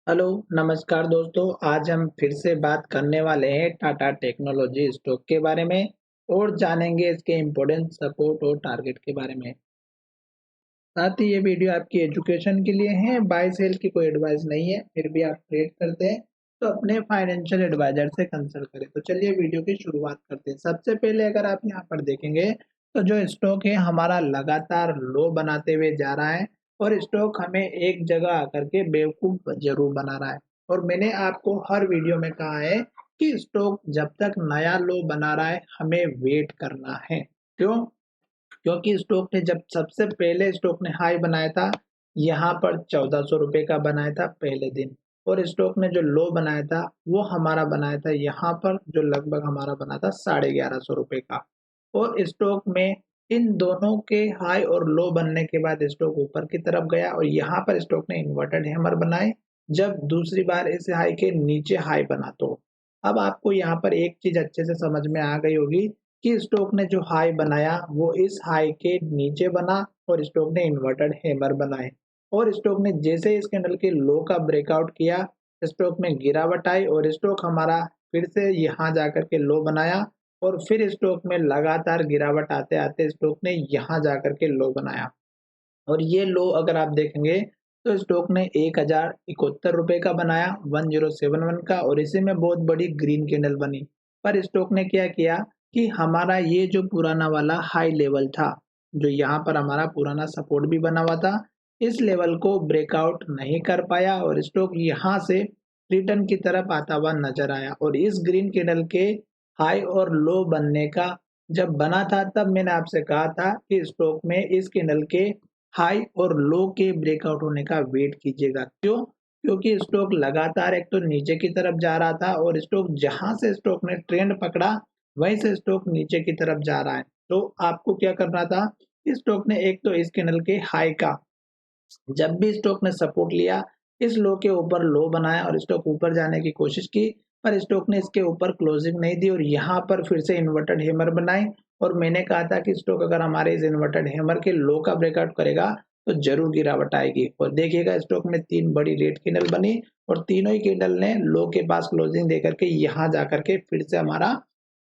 Hello, नमस्कार दोस्तों। आज हम फिर से बात करने वाले हैं टाटा टेक्नोलॉजी स्टॉक के बारे में और जानेंगे इसके इम्पोर्टेंट सपोर्ट और टारगेट के बारे में। साथ ही ये वीडियो आपकी एजुकेशन के लिए है, बाय सेल की कोई एडवाइस नहीं है। फिर भी आप ट्रेड करते हैं तो अपने फाइनेंशियल एडवाइजर से कंसल्ट करें। तो चलिए वीडियो की शुरुआत करते हैं। सबसे पहले अगर आप यहाँ पर देखेंगे तो जो स्टॉक है हमारा लगातार लो बनाते हुए जा रहा है और स्टॉक हमें एक जगह आकर के बेवकूफ जरूर बना रहा है। और मैंने आपको हर वीडियो में कहा है कि स्टॉक जब तक नया लो बना रहा है हमें वेट करना है। क्यों? क्योंकि स्टॉक ने जब सबसे पहले स्टॉक ने हाई बनाया था यहाँ पर 1400 रुपए का बनाया था पहले दिन। और स्टॉक ने जो लो बनाया था वो हमारा बनाया था यहाँ पर, जो लगभग हमारा बना था 1150 रुपए का। और स्टॉक में इन दोनों के हाई और लो बनने के बाद स्टॉक ऊपर की तरफ गया और यहाँ पर स्टॉक ने इन्वर्टेड हैमर बनाए जब दूसरी बार इस हाई के नीचे हाई बना। तो अब आपको यहाँ पर एक चीज अच्छे से समझ में आ गई होगी कि स्टॉक ने जो हाई बनाया वो इस हाई के नीचे बना और स्टॉक ने इन्वर्टेड हैमर बनाए। और स्टॉक ने जैसे इस कैंडल के लो का ब्रेकआउट किया, स्टॉक में गिरावट आई और स्टॉक हमारा फिर से यहाँ जाकर के लो बनाया और फिर स्टॉक में लगातार गिरावट आते आते स्टॉक ने यहाँ जाकर के लो बनाया। और ये लो अगर आप देखेंगे तो स्टॉक ने 1071 रुपए का बनाया, 1071 का, और इसी में बहुत बड़ी ग्रीन कैंडल बनी। पर स्टॉक ने क्या किया कि हमारा ये जो पुराना वाला हाई लेवल था, जो यहाँ पर हमारा पुराना सपोर्ट भी बना हुआ था, इस लेवल को ब्रेकआउट नहीं कर पाया और स्टॉक यहाँ से रिटर्न की तरफ आता हुआ नजर आया। और इस ग्रीन कैंडल के हाई और लो बनने का जब बना था तब मैंने आपसे कहा था कि स्टॉक में इस कैंडल के हाई और लो के ब्रेकआउट होने का वेट कीजिएगा। क्यों? क्योंकि स्टॉक लगातार एक तो नीचे की तरफ जा रहा था और स्टॉक जहां से स्टॉक ने ट्रेंड पकड़ा वहीं से स्टॉक नीचे की तरफ जा रहा है। तो आपको क्या करना था? स्टॉक ने एक तो इस कैंडल के हाई का जब भी स्टॉक ने सपोर्ट लिया, इस लो के ऊपर लो बनाया और स्टॉक ऊपर जाने की कोशिश की, पर स्टॉक ने इसके ऊपर क्लोजिंग नहीं दी और यहाँ पर फिर से इन्वर्टेड हैमर बनाई। और मैंने कहा था कि स्टॉक अगर हमारे इस इन्वर्टेड हैमर के लो का ब्रेकआउट करेगा तो जरूर गिरावट आएगी। और देखिएगा स्टॉक में तीन बड़ी रेड कैंडल बनी और तीनों ही कैंडल ने लो के पास क्लोजिंग देकर के यहाँ जाकर के फिर से हमारा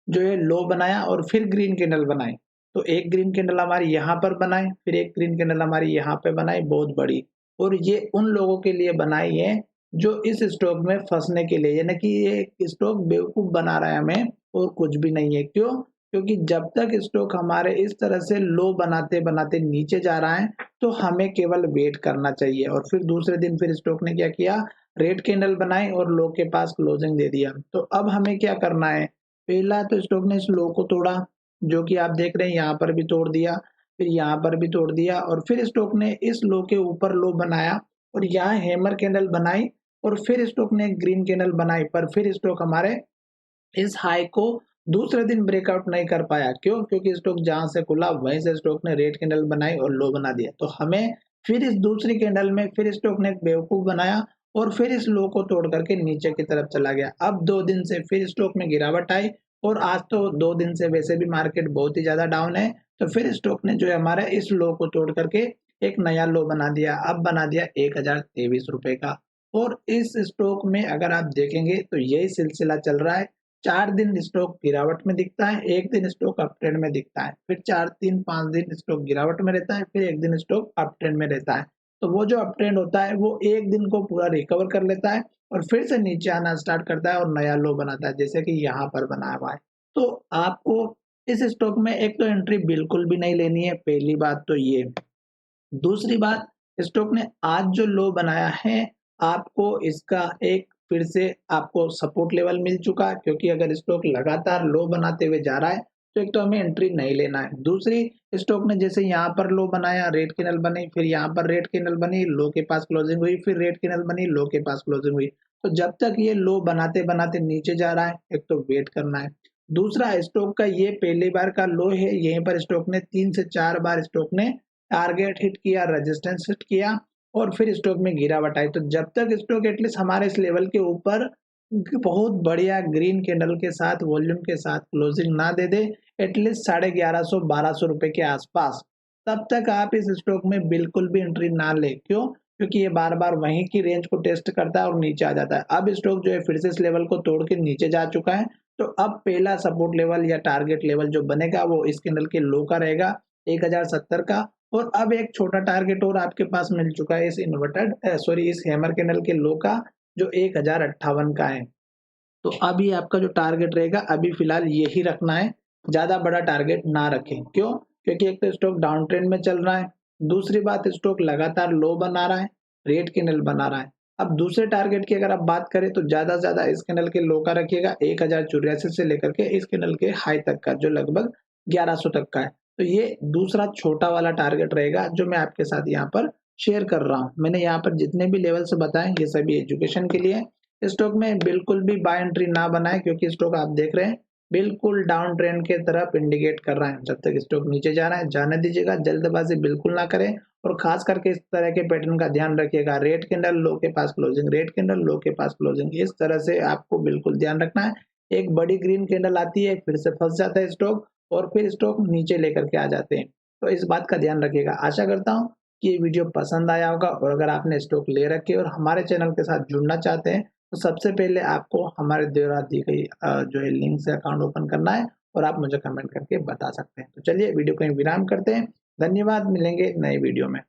जो है लो बनाया और फिर ग्रीन कैंडल बनाई। तो एक ग्रीन कैंडल हमारी यहाँ पर बनाई, फिर एक ग्रीन कैंडल हमारी यहाँ पे बनाई बहुत बड़ी। और ये उन लोगों के लिए बनाई है जो इस स्टॉक में फंसने के लिए, यानी कि ये स्टॉक बेवकूफ बना रहा है हमें और कुछ भी नहीं है। क्यों? क्योंकि जब तक स्टॉक हमारे इस तरह से लो बनाते बनाते नीचे जा रहा है तो हमें केवल वेट करना चाहिए। और फिर दूसरे दिन फिर स्टॉक ने क्या किया? रेड कैंडल बनाई और लो के पास क्लोजिंग दे दिया। तो अब हमें क्या करना है? पहला तो स्टॉक ने इस लो को तोड़ा, जो कि आप देख रहे हैं यहाँ पर भी तोड़ दिया, फिर यहाँ पर भी तोड़ दिया और फिर स्टॉक ने इस लो के ऊपर लो बनाया और यहाँ हैमर कैंडल बनाई और फिर स्टॉक ने ग्रीन कैंडल बनाई। पर फिर स्टॉक हमारे इस हाई को दूसरे दिन ब्रेकआउट नहीं कर पाया। क्यों? क्योंकि स्टॉक जहां से खुला वहीं से स्टॉक ने रेड कैंडल बनाई और लो बना दिया। तो हमें फिर इस दूसरी कैंडल में फिर स्टॉक ने एक बेवकूफ बनाया और फिर इस लो को तोड़ करके नीचे की तरफ चला गया। अब 2 दिन से फिर स्टॉक में गिरावट आई और आज तो 2 दिन से वैसे भी मार्केट बहुत ही ज्यादा डाउन है। तो फिर स्टॉक ने जो है हमारा इस लो को तोड़ करके एक नया लो बना दिया। अब बना दिया 1023 रुपए का। और इस स्टॉक में अगर आप देखेंगे तो यही सिलसिला चल रहा है। 4 दिन स्टॉक गिरावट में दिखता है, एक दिन स्टॉक अप ट्रेंड में दिखता है, फिर 4 3 5 दिन स्टॉक गिरावट में रहता है, फिर एक दिन स्टॉक अप ट्रेंड में रहता है। तो वो जो अप ट्रेंड होता है वो एक दिन को पूरा रिकवर कर लेता है और फिर से नीचे आना स्टार्ट करता है और नया लो बनाता है, जैसे कि यहाँ पर बनाया हुआ है। तो आपको इस स्टॉक में एक तो एंट्री बिल्कुल भी नहीं लेनी है, पहली बात तो ये। दूसरी बात, स्टॉक ने आज जो लो बनाया है आपको इसका एक फिर से आपको सपोर्ट लेवल मिल चुका है, क्योंकि अगर स्टॉक लगातार लो बनाते हुए जा रहा है तो एक तो हमें एंट्री नहीं लेना है। दूसरी, स्टॉक ने जैसे यहाँ पर लो बनाया, रेड कैंडल बनी, फिर यहाँ पर रेड कैंडल बनी, लो के पास क्लोजिंग हुई, फिर रेड कैंडल बनी, लो के पास क्लोजिंग हुई। तो जब तक ये लो बनाते बनाते नीचे जा रहा है एक तो वेट करना है। दूसरा, स्टॉक का ये पहली बार का लो है, यहीं पर स्टॉक ने 3 से 4 बार स्टॉक ने टारगेट हिट किया, रेजिस्टेंस हिट किया और फिर स्टॉक में गिरावट आई। तो जब तक स्टॉक एटलीस्ट हमारे इस लेवल के ऊपर बहुत बढ़िया ग्रीन कैंडल के साथ वॉल्यूम के साथ क्लोजिंग ना दे दे, एटलीस्ट 1150 1200 रुपए के आसपास, तब तक आप इस स्टॉक में बिल्कुल भी एंट्री ना ले। क्यों? क्योंकि ये बार-बार वहीं की रेंज को टेस्ट करता है और नीचे आ जाता है। अब स्टॉक जो है फिर से इस लेवल को तोड़ के नीचे जा चुका है, तो अब पहला सपोर्ट लेवल या टारगेट लेवल जो बनेगा वो इस कैंडल के लो का रहेगा 1070 का। और अब एक छोटा टारगेट और आपके पास मिल चुका है इस हैमर कैंडल के लो का, जो 1058 का है। तो अभी आपका जो टारगेट रहेगा अभी फिलहाल यही रखना है, ज़्यादा बड़ा टारगेट ना रखें। क्यों? क्योंकि एक तो स्टॉक डाउन ट्रेंड में चल रहा है, दूसरी बात स्टॉक लगातार लो बना रहा है, रेड कैंडल बना रहा है। अब दूसरे टारगेट की अगर आप बात करें तो ज़्यादा से ज़्यादा इस कैंडल के लो का रखिएगा 1084 से लेकर के इस कैंडल के हाई तक का, जो लगभग 1100 तक का है। तो ये दूसरा छोटा वाला टारगेट रहेगा जो मैं आपके साथ यहाँ पर शेयर कर रहा हूँ। मैंने यहाँ पर जितने भी लेवल्स बताए ये सभी एजुकेशन के लिए है। स्टॉक में बिल्कुल भी बाय एंट्री ना बनाए, क्योंकि स्टॉक आप देख रहे हैं बिल्कुल डाउन ट्रेंड के तरफ इंडिकेट कर रहा है। जब तक स्टॉक नीचे जा रहा है जाने दीजिएगा, जल्दबाजी बिल्कुल ना करें। और खास करके इस तरह के पैटर्न का ध्यान रखिएगा, रेड कैंडल लो के पास क्लोजिंग, रेड कैंडल लो के पास क्लोजिंग, इस तरह से आपको बिल्कुल ध्यान रखना है। एक बड़ी ग्रीन कैंडल आती है फिर से फंस जाता है स्टॉक और फिर स्टॉक नीचे लेकर के आ जाते हैं। तो इस बात का ध्यान रखिएगा। आशा करता हूँ कि ये वीडियो पसंद आया होगा, और अगर आपने स्टॉक ले रखे और हमारे चैनल के साथ जुड़ना चाहते हैं तो सबसे पहले आपको हमारे द्वारा दी गई जो है लिंक से अकाउंट ओपन करना है, और आप मुझे कमेंट करके बता सकते हैं। तो चलिए वीडियो को विराम करते हैं। धन्यवाद, मिलेंगे नए वीडियो में।